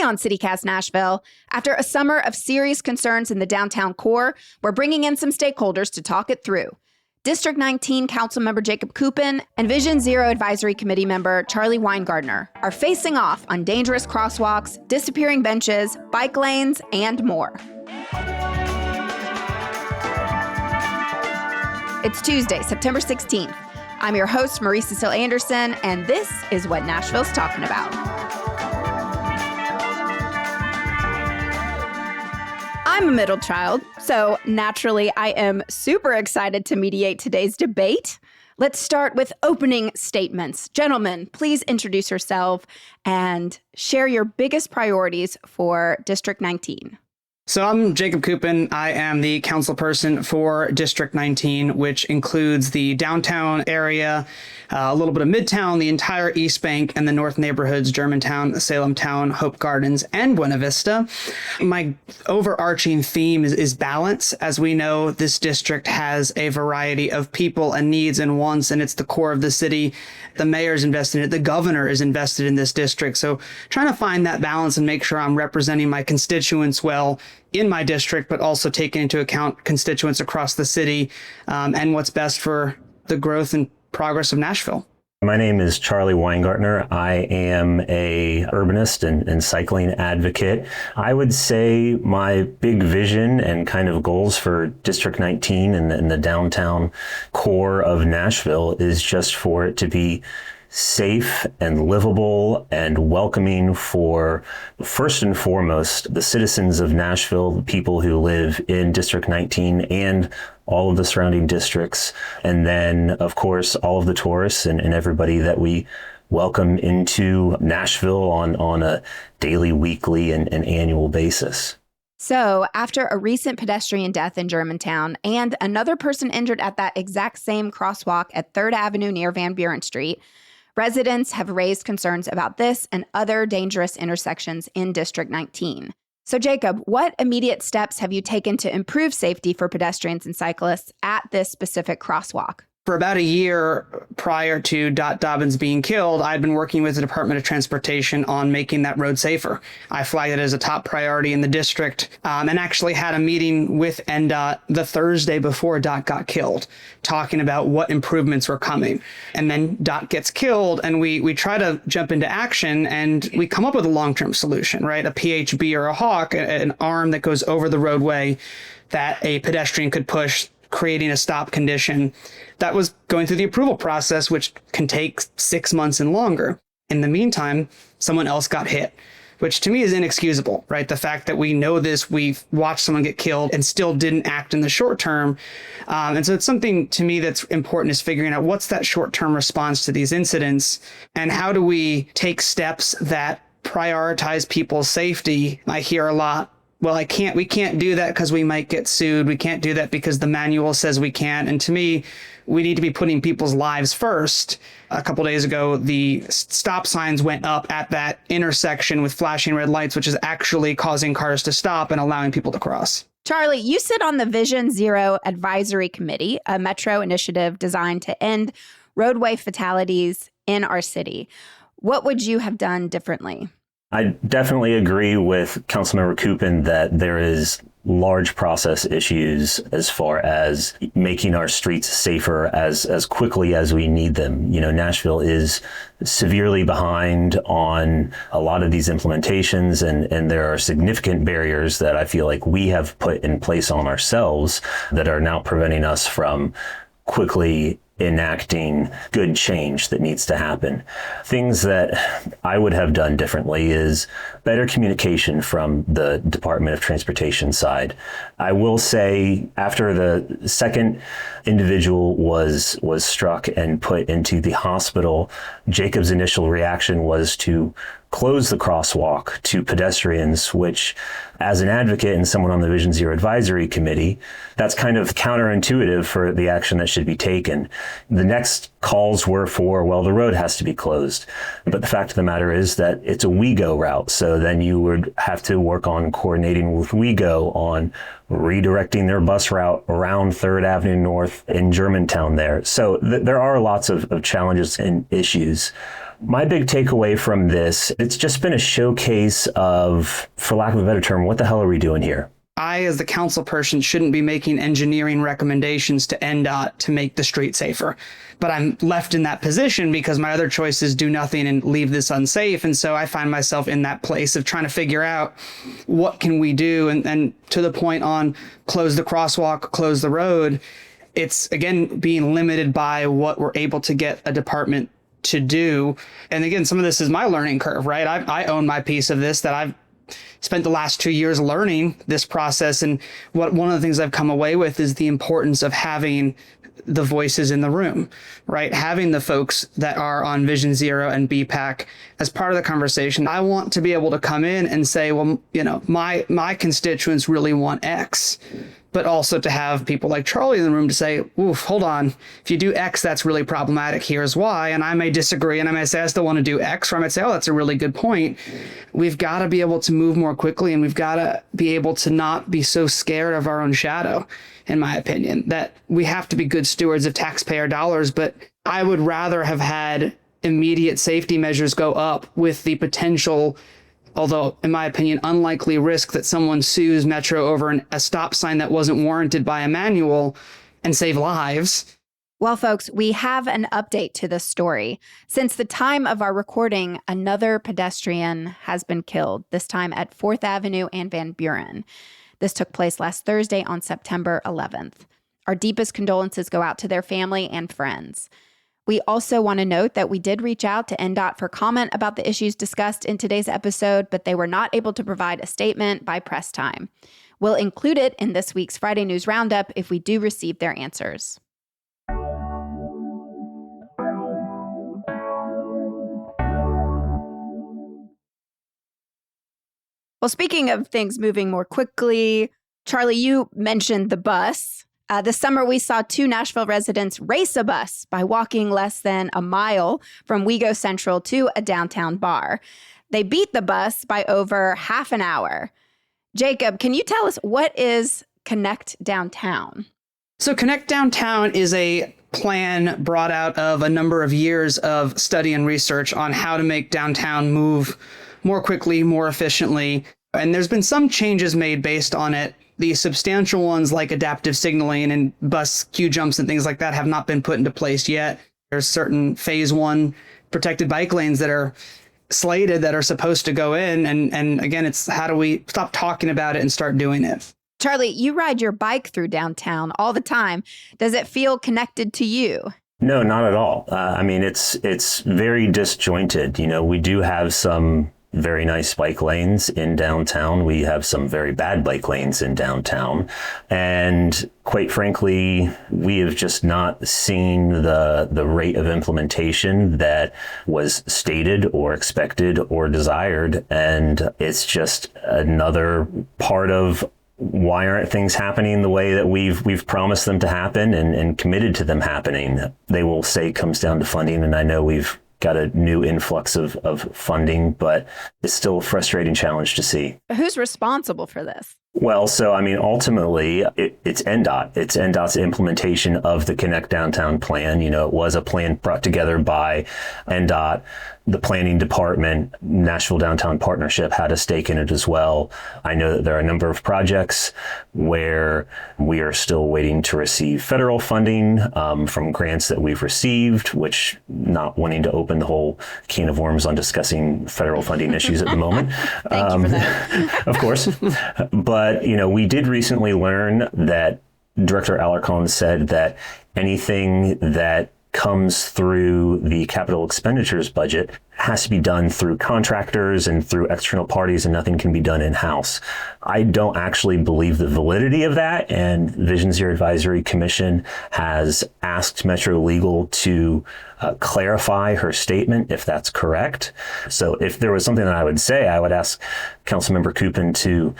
on CityCast Nashville. After a summer of serious concerns in the downtown core, we're bringing in some stakeholders to talk it through. District 19 Councilmember Jacob Coupin and Vision Zero Advisory Committee member Charlie Weingartner are facing off on dangerous crosswalks, disappearing benches, bike lanes, and more. It's Tuesday, September 16th. I'm your host, Marie Cecile Anderson, and this is what Nashville's talking about. I'm a middle child, so naturally I am super excited to mediate today's debate. Let's start with opening statements. Gentlemen, please introduce yourself and share your biggest priorities for District 19. So I'm Jacob Coupin. I am the councilperson for District 19, which includes the downtown area, a little bit of Midtown, the entire East Bank, and the North neighborhoods, Germantown, Salem Town, Hope Gardens, and Buena Vista. My overarching theme is balance. As we know, this district has a variety of people and needs and wants, and it's the core of the city. The mayor's invested in it. The governor is invested in this district. So trying to find that balance and make sure I'm representing my constituents well in my district, but also taking into account constituents across the city and what's best for the growth and progress of Nashville. My name is Charlie Weingartner. I am a urbanist and cycling advocate. I would say my big vision and kind of goals for District 19 and the downtown core of Nashville is just for it to be safe and livable and welcoming for, first and foremost, the citizens of Nashville, the people who live in District 19 and all of the surrounding districts. And then, of course, all of the tourists and everybody that we welcome into Nashville on a daily, weekly, and annual basis. So, after a recent pedestrian death in Germantown and another person injured at that exact same crosswalk at 3rd Avenue near Van Buren Street, residents have raised concerns about this and other dangerous intersections in District 19. So, Jacob, what immediate steps have you taken to improve safety for pedestrians and cyclists at this specific crosswalk? For about a year prior to Dot Dobbins being killed, I'd been working with the Department of Transportation on making that road safer. I flagged it as a top priority in the district and actually had a meeting with NDOT the Thursday before Dot got killed, talking about what improvements were coming. And then Dot gets killed and we try to jump into action and we come up with a long-term solution, right? A PHB or a hawk, an arm that goes over the roadway that a pedestrian could push, creating a stop condition. That was going through the approval process, which can take 6 months and longer. In the meantime, someone else got hit, which to me is inexcusable, right? The fact that we know this, we've watched someone get killed and still didn't act in the short term. And so it's something to me that's important is figuring out what's that short-term response to these incidents and how do we take steps that prioritize people's safety. I hear a lot, well, we can't do that because we might get sued. We can't do that because the manual says we can't. And to me, we need to be putting people's lives first. A couple days ago, the stop signs went up at that intersection with flashing red lights, which is actually causing cars to stop and allowing people to cross. Charlie, you sit on the Vision Zero Advisory Committee, a metro initiative designed to end roadway fatalities in our city. What would you have done differently? I definitely agree with Councilmember Coupin that there is large process issues as far as making our streets safer as quickly as we need them. You know, Nashville is severely behind on a lot of these implementations, and there are significant barriers that I feel like we have put in place on ourselves that are now preventing us from quickly enacting good change that needs to happen. Things that I would have done differently is better communication from the Department of Transportation side. I will say after the second individual was struck and put into the hospital, Jacob's initial reaction was to close the crosswalk to pedestrians, which as an advocate and someone on the Vision Zero Advisory Committee, that's kind of counterintuitive for the action that should be taken. The next calls were for, well, the road has to be closed. But the fact of the matter is that it's a WeGo route. So then you would have to work on coordinating with WeGo on redirecting their bus route around 3rd Avenue North in Germantown there. So there are lots of challenges and issues. My big takeaway from this, it's just been a showcase of, for lack of a better term, what the hell are we doing here? I, as the council person, shouldn't be making engineering recommendations to NDOT to make the street safer. But I'm left in that position because my other choice is do nothing and leave this unsafe. And so I find myself in that place of trying to figure out what can we do. And to the point on close the crosswalk, close the road, it's, again, being limited by what we're able to get a department to do. And again, some of this is my learning curve, right? I own my piece of this that I've spent the last 2 years learning this process. And one of the things I've come away with is the importance of having the voices in the room, right? Having the folks that are on Vision Zero and BPAC as part of the conversation. I want to be able to come in and say, well, my constituents really want X, but also to have people like Charlie in the room to say, oof, hold on. If you do X, that's really problematic. Here's why. And I may disagree. And I may say, I still want to do X. Or I might say, oh, that's a really good point. We've got to be able to move more quickly. And we've got to be able to not be so scared of our own shadow, in my opinion, that we have to be good stewards of taxpayer dollars. But I would rather have had immediate safety measures go up with the potential, although, in my opinion, unlikely risk that someone sues Metro over a stop sign that wasn't warranted by a manual and save lives. Well, folks, we have an update to this story. Since the time of our recording, another pedestrian has been killed, this time at 4th Avenue and Van Buren. This took place last Thursday on September 11th. Our deepest condolences go out to their family and friends. We also want to note that we did reach out to NDOT for comment about the issues discussed in today's episode, but they were not able to provide a statement by press time. We'll include it in this week's Friday News Roundup if we do receive their answers. Well, speaking of things moving more quickly, Charlie, you mentioned the bus. This summer, we saw 2 Nashville residents race a bus by walking less than a mile from WeGo Central to a downtown bar. They beat the bus by over half an hour. Jacob, can you tell us what is Connect Downtown? So Connect Downtown is a plan brought out of a number of years of study and research on how to make downtown move more quickly, more efficiently. And there's been some changes made based on it. The substantial ones like adaptive signaling and bus queue jumps and things like that have not been put into place yet. There's certain phase 1 protected bike lanes that are slated that are supposed to go in. And again, it's how do we stop talking about it and start doing it? Charlie, you ride your bike through downtown all the time. Does it feel connected to you? No, not at all. I mean, it's very disjointed. We do have some very nice bike lanes in downtown. We have some very bad bike lanes in downtown. And quite frankly, we have just not seen the rate of implementation that was stated or expected or desired. And it's just another part of why aren't things happening the way that we've promised them to happen and committed to them happening. They will say it comes down to funding, and I know we've got a new influx of funding, but it's still a frustrating challenge to see. Who's responsible for this? Well, so, I mean, ultimately, it's NDOT. It's NDOT's implementation of the Connect Downtown plan. It was a plan brought together by NDOT. The planning department, Nashville Downtown Partnership had a stake in it as well. I know that there are a number of projects where we are still waiting to receive federal funding from grants that we've received, which not wanting to open the whole can of worms on discussing federal funding issues at the moment. Thank you for that. Of course. But, we did recently learn that Director Alarcon said that anything that comes through the capital expenditures budget has to be done through contractors and through external parties, and nothing can be done in-house. I don't actually believe the validity of that, and Vision Zero Advisory Commission has asked Metro Legal to clarify her statement if that's correct. So if there was something that I would say, I would ask Councilmember Coupin to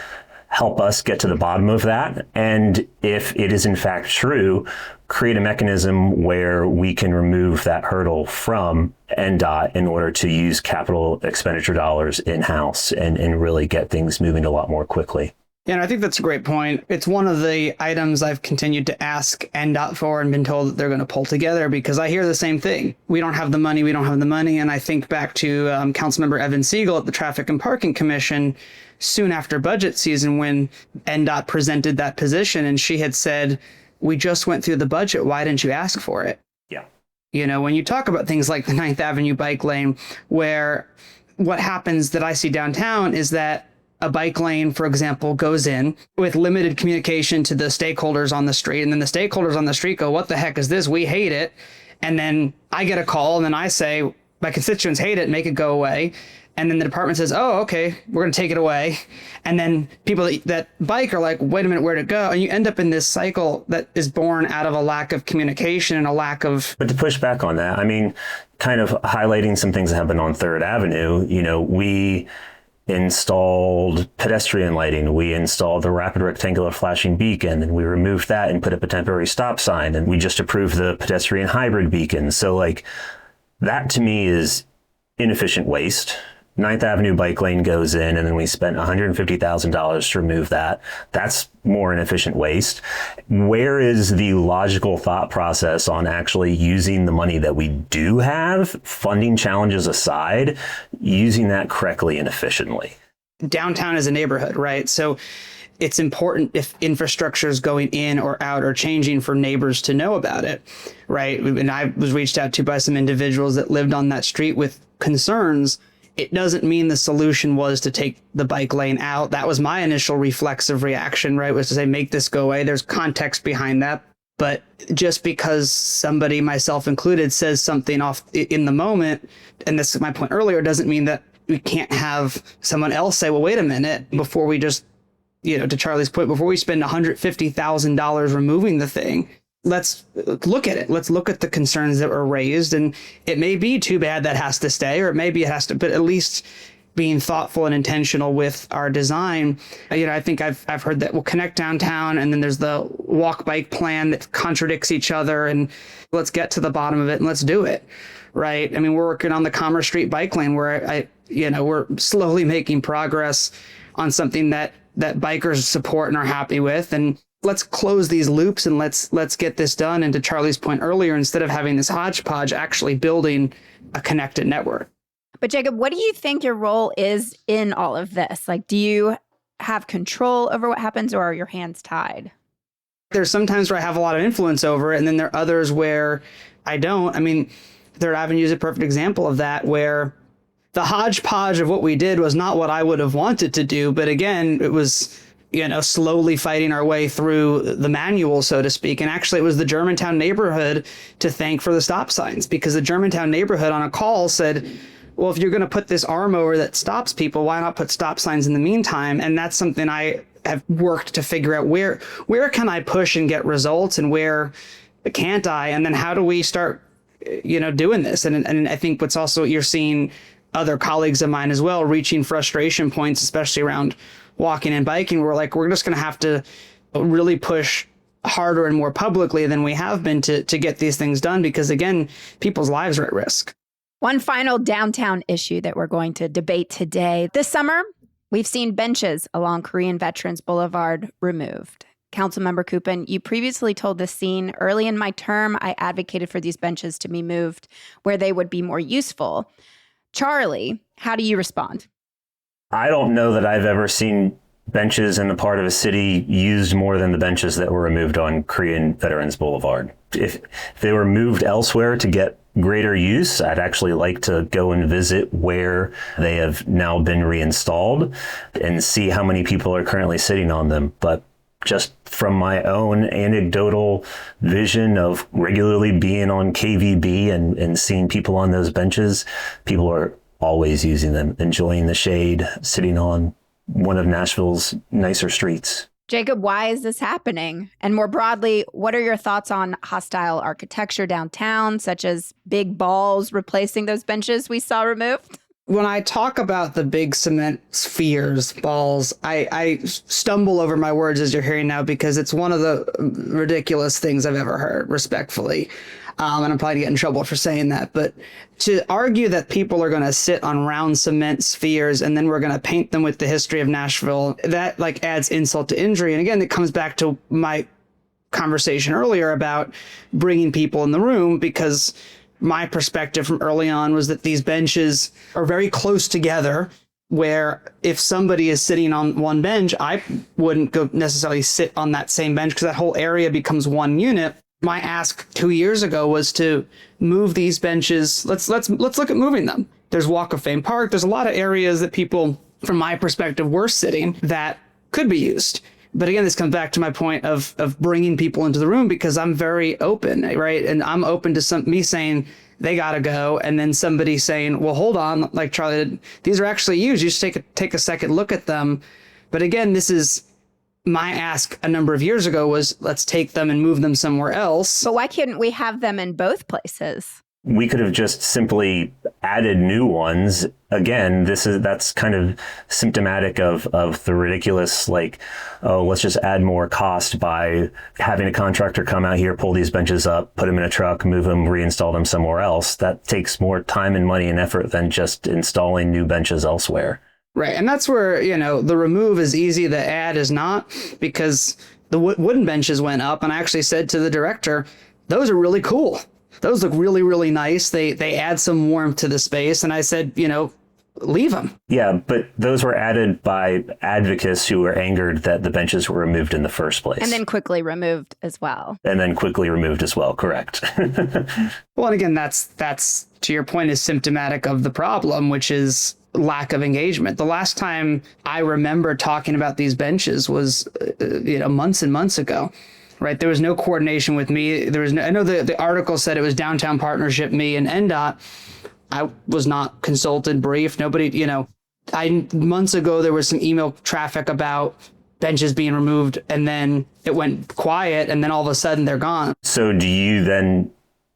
help us get to the bottom of that. And if it is in fact true, create a mechanism where we can remove that hurdle from NDOT in order to use capital expenditure dollars in-house and really get things moving a lot more quickly. Yeah, and I think that's a great point. It's one of the items I've continued to ask NDOT for and been told that they're going to pull together, because I hear the same thing. We don't have the money. We don't have the money. And I think back to Councilmember Evan Siegel at the Traffic and Parking Commission soon after budget season when NDOT presented that position. And she had said, we just went through the budget. Why didn't you ask for it? Yeah. You know, when you talk about things like the 9th Avenue bike lane, where what happens that I see downtown is that a bike lane, for example, goes in with limited communication to the stakeholders on the street. And then the stakeholders on the street go, what the heck is this? We hate it. And then I get a call and then I say, my constituents hate it, make it go away. And then the department says, oh, okay, we're going to take it away. And then people that bike are like, wait a minute, where'd it go? And you end up in this cycle that is born out of a lack of communication and a lack of... But to push back on that, I mean, kind of highlighting some things that happened on 3rd Avenue, you know, we installed pedestrian lighting. We installed the rapid rectangular flashing beacon, and we removed that and put up a temporary stop sign. And we just approved the pedestrian hybrid beacon. So like that to me is inefficient waste. 9th Avenue bike lane goes in, and then we spent $150,000 to remove that. That's more inefficient waste. Where is the logical thought process on actually using the money that we do have, funding challenges aside, using that correctly and efficiently? Downtown is a neighborhood, right? So it's important if infrastructure is going in or out or changing for neighbors to know about it, right? And I was reached out to by some individuals that lived on that street with concerns. It doesn't mean the solution was to take the bike lane out. That was my initial reflexive reaction, right? Was to say, make this go away. There's context behind that. But just because somebody, myself included, says something off in the moment, and this is my point earlier, doesn't mean that we can't have someone else say, well, wait a minute, before we just, you know, to Charlie's point, before we spend $150,000 removing the thing, let's look at it. Let's look at the concerns that were raised. And it may be too bad that has to stay, or it may be it has to, but at least being thoughtful and intentional with our design. You know, I think I've heard that we'll connect downtown, and then there's the walk bike plan that contradicts each other, and let's get to the bottom of it and let's do it. Right. I mean, we're working on the Commerce Street bike lane where we're slowly making progress on something that bikers support and are happy with. And let's close these loops and let's get this done. And to Charlie's point earlier, instead of having this hodgepodge, actually building a connected network. But Jacob, what do you think your role is in all of this? Like, do you have control over what happens, or are your hands tied? There's sometimes where I have a lot of influence over it, and then there are others where I don't. I mean, 3rd Avenue is a perfect example of that, where the hodgepodge of what we did was not what I would have wanted to do. But again, it was, you know, slowly fighting our way through the manual, so to speak. And actually, it was the Germantown neighborhood to thank for the stop signs, because the Germantown neighborhood on a call said, well, if you're going to put this arm over that stops people, why not put stop signs in the meantime? And that's something I have worked to figure out, where can I push and get results, and where can't I? And then how do we start, you know, doing this? And I think what's also, you're seeing other colleagues of mine as well reaching frustration points, especially around walking and biking. We're just going to have to really push harder and more publicly than we have been to get these things done, because again, people's lives are at risk. One final downtown issue that we're going to debate today. This summer, we've seen benches along Korean Veterans Boulevard removed. Councilmember Coopin, you previously told the scene, early in my term, I advocated for these benches to be moved where they would be more useful. Charlie, how do you respond? I don't know that I've ever seen benches in a part of a city used more than the benches that were removed on Korean Veterans Boulevard. If they were moved elsewhere to get greater use, I'd actually like to go and visit where they have now been reinstalled and see how many people are currently sitting on them. But just from my own anecdotal vision of regularly being on KVB and seeing people on those benches, people are always using them, enjoying the shade, sitting on one of Nashville's nicer streets. Jacob, why is this happening? And more broadly, what are your thoughts on hostile architecture downtown, such as big balls replacing those benches we saw removed? When I talk about the big cement spheres, balls, I stumble over my words as you're hearing now because it's one of the ridiculous things I've ever heard, respectfully. And I'm probably gonna get in trouble for saying that. But to argue that people are going to sit on round cement spheres and then we're going to paint them with the history of Nashville, that like adds insult to injury. And again, it comes back to my conversation earlier about bringing people in the room, because my perspective from early on was that these benches are very close together, where if somebody is sitting on one bench, I wouldn't go necessarily sit on that same bench because that whole area becomes one unit. My ask 2 years ago was to move these benches. Let's look at moving them. There's Walk of Fame Park. There's a lot of areas that people, from my perspective, were sitting that could be used. But again, this comes back to my point of bringing people into the room, because I'm very open, right? And I'm open to me saying they got to go, and then somebody saying, well, hold on, like Charlie, these are actually used. You just take a second look at them. But again, this is my ask a number of years ago was, let's take them and move them somewhere else. But why couldn't we have them in both places? We could have just simply added new ones. Again, that's kind of symptomatic of the ridiculous, like, oh, let's just add more cost by having a contractor come out here, pull these benches up, put them in a truck, move them, reinstall them somewhere else. That takes more time and money and effort than just installing new benches elsewhere. Right. And that's where, the remove is easy, the add is not, because the wooden benches went up. And I actually said to the director, those are really cool. Those look really, really nice. They add some warmth to the space. And I said, leave them. Yeah, but those were added by advocates who were angered that the benches were removed in the first place. And then quickly removed as well. Correct. Well, and again, that's to your point, is symptomatic of the problem, which is lack of engagement. The last time I remember talking about these benches was, months and months ago. Right. There was no coordination with me. I know the article said it was Downtown Partnership, me and NDOT. I was not consulted, briefed. Nobody, months ago, there was some email traffic about benches being removed, and then it went quiet, and then all of a sudden they're gone. So do you then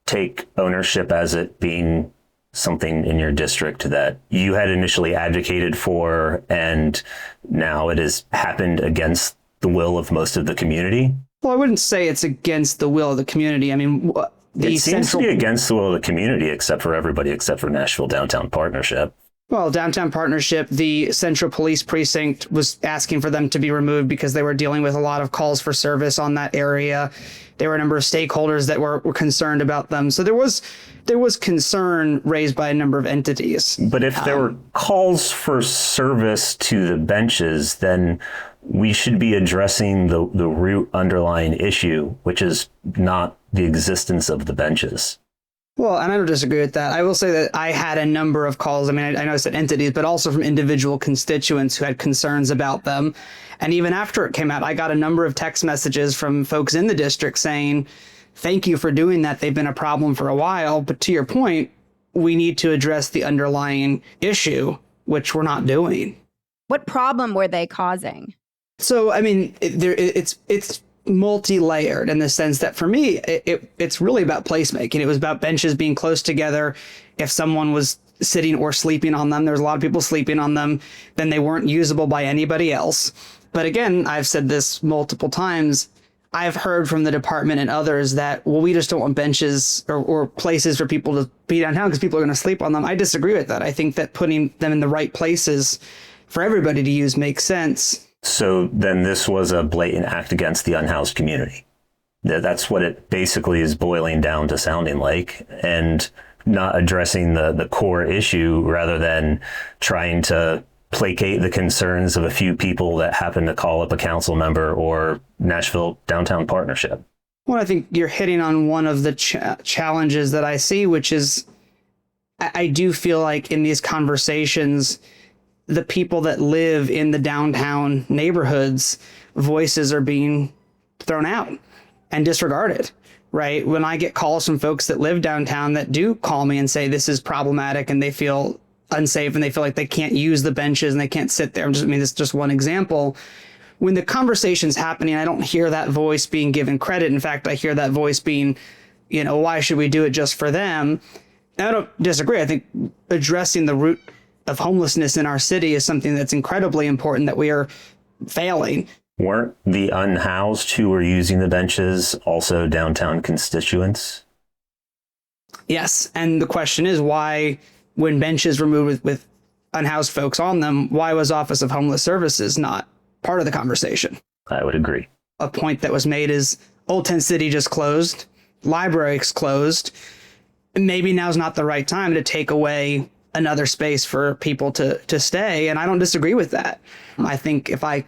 take ownership as it being something in your district that you had initially advocated for, and now it has happened against the will of most of the community? Well, I wouldn't say it's against the will of the community. I mean, it seems to be against the will of the community, except for everybody, except for Nashville Downtown Partnership. Well, Downtown Partnership, the Central Police Precinct was asking for them to be removed because they were dealing with a lot of calls for service on that area. There were a number of stakeholders that were concerned about them. So there was concern raised by a number of entities. But if there were calls for service to the benches, then we should be addressing the root underlying issue, which is not the existence of the benches. Well, and I don't disagree with that. I will say that I had a number of calls. I mean, I know I said entities, but also from individual constituents who had concerns about them. And even after it came out, I got a number of text messages from folks in the district saying, thank you for doing that. They've been a problem for a while. But to your point, we need to address the underlying issue, which we're not doing. What problem were they causing? So, I mean, it's multi-layered in the sense that for me, it's really about placemaking. It was about benches being close together. If someone was sitting or sleeping on them, there was a lot of people sleeping on them, then they weren't usable by anybody else. But again, I've said this multiple times. I've heard from the department and others that, well, we just don't want benches or places for people to be downtown because people are going to sleep on them. I disagree with that. I think that putting them in the right places for everybody to use makes sense. So then this was a blatant act against the unhoused community. That's what it basically is boiling down to sounding like, and not addressing the core issue rather than trying to placate the concerns of a few people that happen to call up a council member or Nashville Downtown Partnership. Well, I think you're hitting on one of the challenges that I see, which is I do feel like in these conversations, the people that live in the downtown neighborhoods, voices are being thrown out and disregarded, right? When I get calls from folks that live downtown that do call me and say this is problematic and they feel unsafe and they feel like they can't use the benches and they can't sit there. This is just one example. When the conversation's happening, I don't hear that voice being given credit. In fact, I hear that voice being, why should we do it just for them? And I don't disagree. I think addressing the root of homelessness in our city is something that's incredibly important that we are failing. Weren't the unhoused who were using the benches also downtown constituents? Yes. And the question is why, when benches were moved with unhoused folks on them, why was Office of Homeless Services not part of the conversation? I would agree. A point that was made is Old Tent City just closed, libraries closed. Maybe now's not the right time to take away another space for people to stay. And I don't disagree with that. I think if I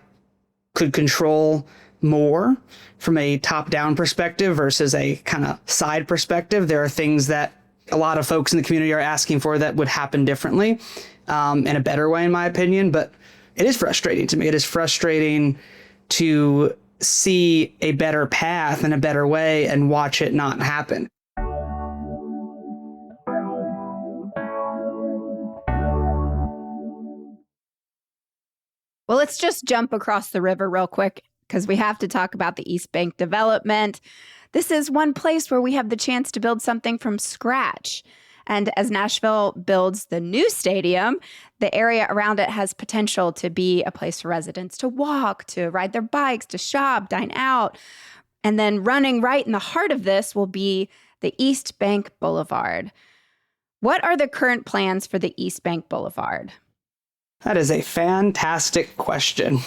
could control more from a top-down perspective versus a kind of side perspective, there are things that a lot of folks in the community are asking for that would happen differently, in a better way, in my opinion. But it is frustrating to me. It is frustrating to see a better path and a better way and watch it not happen. Well, let's just jump across the river real quick because we have to talk about the East Bank development. This is one place where we have the chance to build something from scratch. And as Nashville builds the new stadium, the area around it has potential to be a place for residents to walk, to ride their bikes, to shop, dine out. And then running right in the heart of this will be the East Bank Boulevard. What are the current plans for the East Bank Boulevard? That is a fantastic question.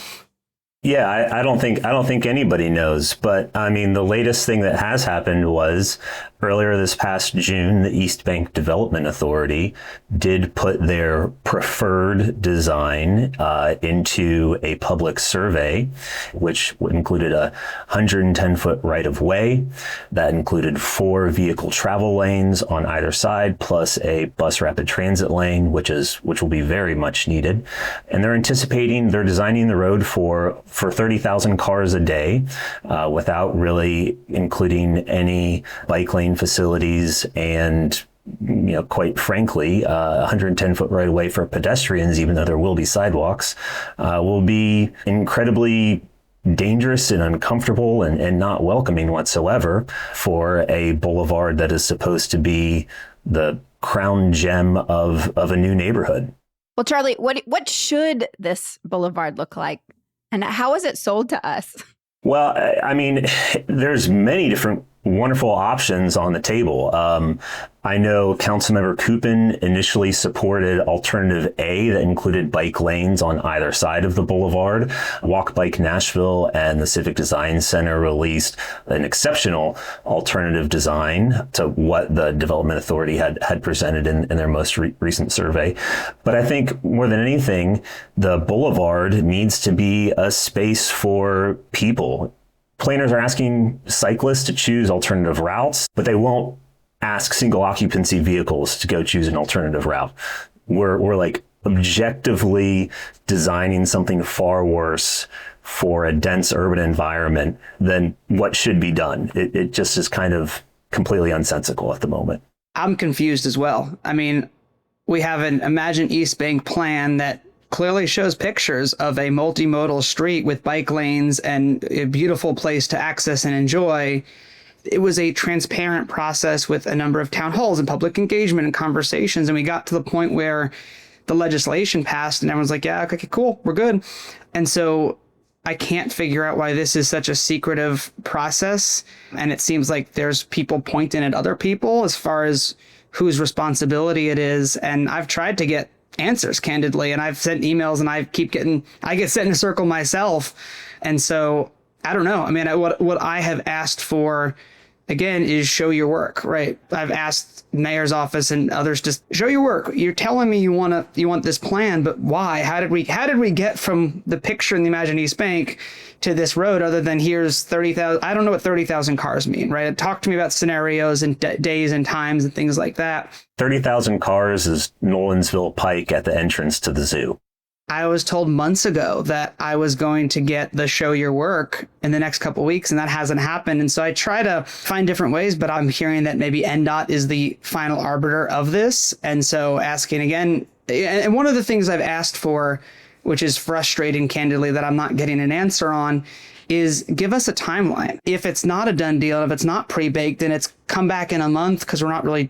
Yeah, I don't think anybody knows. But I mean, the latest thing that has happened was earlier this past June, the East Bank Development Authority did put their preferred design into a public survey, which included a 110-foot right-of-way. That included 4 vehicle travel lanes on either side, plus a bus rapid transit lane, which will be very much needed. And they're designing the road for 30,000 cars a day, without really including any bike lane facilities and, quite frankly, 110-foot right away for pedestrians, even though there will be sidewalks, will be incredibly dangerous and uncomfortable and not welcoming whatsoever for a boulevard that is supposed to be the crown gem of a new neighborhood. Well, Charlie, what should this boulevard look like? And how is it sold to us? Well, I mean, there's many different wonderful options on the table. I know Councilmember Coupin initially supported Alternative A that included bike lanes on either side of the boulevard. Walk Bike Nashville and the Civic Design Center released an exceptional alternative design to what the Development Authority had presented in their most recent survey. But I think more than anything, the boulevard needs to be a space for people. Planners are asking cyclists to choose alternative routes, but they won't ask single occupancy vehicles to go choose an alternative route. We're like objectively designing something far worse for a dense urban environment than what should be done. It just is kind of completely unsensical at the moment. I'm confused as well. I mean, we have an Imagine East Bank plan that clearly shows pictures of a multimodal street with bike lanes and a beautiful place to access and enjoy. It was a transparent process with a number of town halls and public engagement and conversations. And we got to the point where the legislation passed and everyone's like, yeah, okay, cool, we're good. And so I can't figure out why this is such a secretive process. And it seems like there's people pointing at other people as far as whose responsibility it is. And I've tried to get answers, candidly, and I've sent emails and I get set in a circle myself. And so I don't know. I mean, what I have asked for, again, is show your work, right? I've asked mayor's office and others to show your work. You're telling me you want this plan, but why? How did we get from the picture in the Imagine East Bank to this road other than here's 30,000? I don't know what 30,000 cars mean, right? Talk to me about scenarios and days and times and things like that. 30,000 cars is Nolensville Pike at the entrance to the zoo. I was told months ago that I was going to get the show your work in the next couple of weeks, and that hasn't happened. And so I try to find different ways, but I'm hearing that maybe NDOT is the final arbiter of this. And so asking again, and one of the things I've asked for, which is frustrating, candidly, that I'm not getting an answer on, is give us a timeline. If it's not a done deal, if it's not pre-baked, then it's come back in a month because we're not really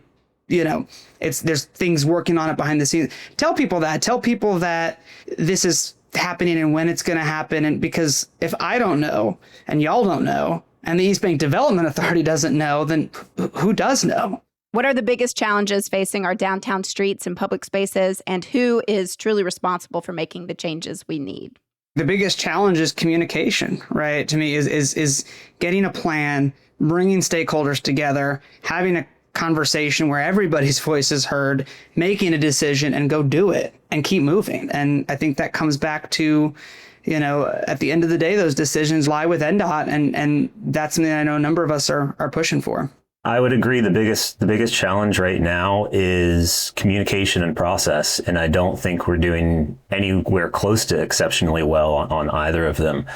there's things working on it behind the scenes. Tell people that this is happening and when it's going to happen. And because if I don't know and y'all don't know and the East Bank Development Authority doesn't know, then who does know? What are the biggest challenges facing our downtown streets and public spaces, and who is truly responsible for making the changes we need? The biggest challenge is communication, right? To me, is getting a plan, bringing stakeholders together, having a conversation where everybody's voice is heard, making a decision, and go do it and keep moving. And I think that comes back to, at the end of the day, those decisions lie with NDOT, and that's something I know a number of us are pushing for. I would agree. The biggest challenge right now is communication and process, and I don't think we're doing anywhere close to exceptionally well on either of them.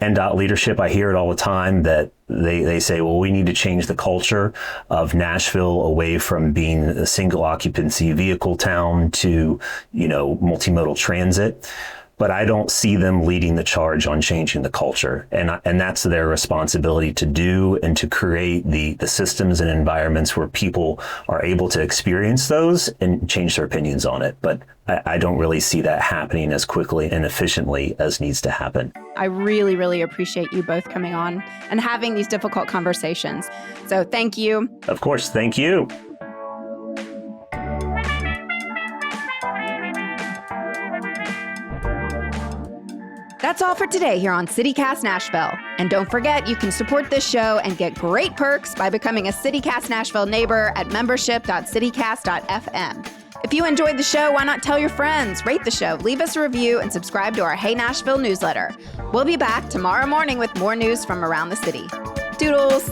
NDOT leadership, I hear it all the time that they say, well, we need to change the culture of Nashville away from being a single occupancy vehicle town to, multimodal transit. But I don't see them leading the charge on changing the culture. And that's their responsibility to do, and to create the systems and environments where people are able to experience those and change their opinions on it. But I don't really see that happening as quickly and efficiently as needs to happen. I really, really appreciate you both coming on and having these difficult conversations. So thank you. Of course, thank you. That's all for today here on CityCast Nashville. And don't forget, you can support this show and get great perks by becoming a CityCast Nashville neighbor at membership.citycast.fm. If you enjoyed the show, why not tell your friends, rate the show, leave us a review, and subscribe to our Hey Nashville newsletter. We'll be back tomorrow morning with more news from around the city. Doodles!